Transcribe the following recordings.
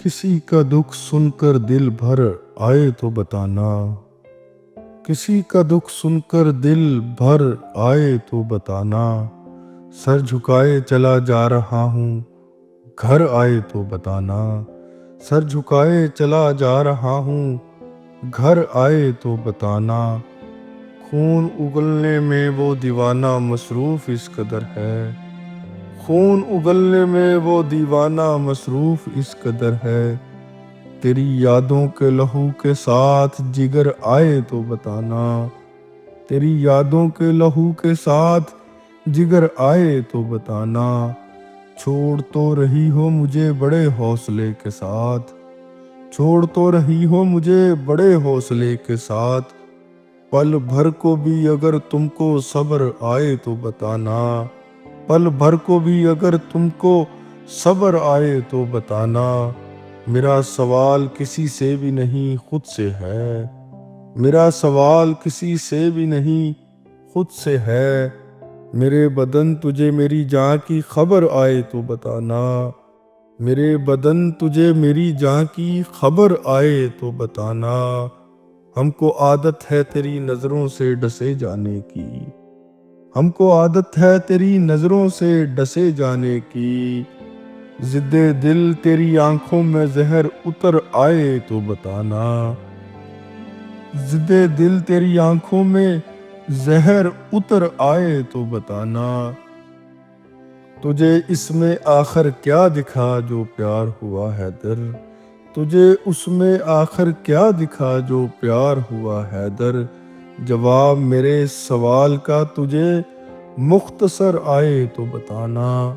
کسی کا دکھ سن کر دل بھر آئے تو بتانا، کسی کا دکھ سن کر دل بھر آئے تو بتانا، سر جھکائے چلا جا رہا ہوں گھر آئے تو بتانا، سر جھکائے چلا جا رہا ہوں گھر آئے تو بتانا، خون اگلنے میں وہ دیوانہ مصروف اس قدر ہے، خون اگلنے میں وہ دیوانہ مصروف اس قدر ہے، تیری یادوں کے لہو کے ساتھ جگر آئے تو بتانا، تیری یادوں کے لہو کے ساتھ جگر آئے تو بتانا، چھوڑ تو رہی ہو مجھے بڑے حوصلے کے ساتھ، چھوڑ تو رہی ہو مجھے بڑے حوصلے کے ساتھ، پل بھر کو بھی اگر تم کو صبر آئے تو بتانا، پل بھر کو بھی اگر تم کو صبر آئے تو بتانا، میرا سوال کسی سے بھی نہیں خود سے ہے، میرا سوال کسی سے بھی نہیں خود سے ہے، میرے بدن تجھے میری جاں کی خبر آئے تو بتانا، میرے بدن تجھے میری جاں کی خبر آئے تو بتانا، ہم کو عادت ہے تیری نظروں سے ڈسے جانے کی، ہم کو عادت ہے تیری نظروں سے ڈسے جانے کی، ضد دل تیری آنکھوں میں زہر اتر آئے تو بتانا، ضد دل تیری آنکھوں میں زہر اتر آئے تو بتانا، تجھے اس میں آخر کیا دکھا جو پیار ہوا حیدر، تجھے اس میں آخر کیا دکھا جو پیار ہوا حیدر، جواب میرے سوال کا تجھے مختصر آئے تو بتانا،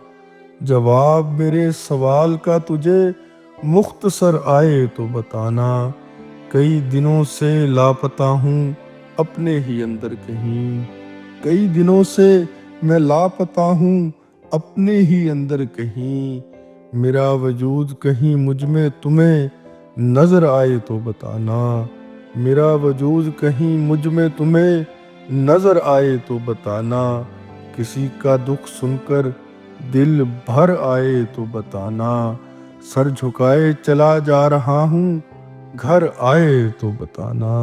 جواب میرے سوال کا تجھے مختصر آئے تو بتانا، کئی دنوں سے لاپتہ ہوں اپنے ہی اندر کہیں، کئی دنوں سے میں لاپتہ ہوں اپنے ہی اندر کہیں، میرا وجود کہیں مجھ میں تمہیں نظر آئے تو بتانا، میرا وجود کہیں مجھ میں تمہیں نظر آئے تو بتانا، کسی کا دکھ سن کر دل بھر آئے تو بتانا، سر جھکائے چلا جا رہا ہوں گھر آئے تو بتانا۔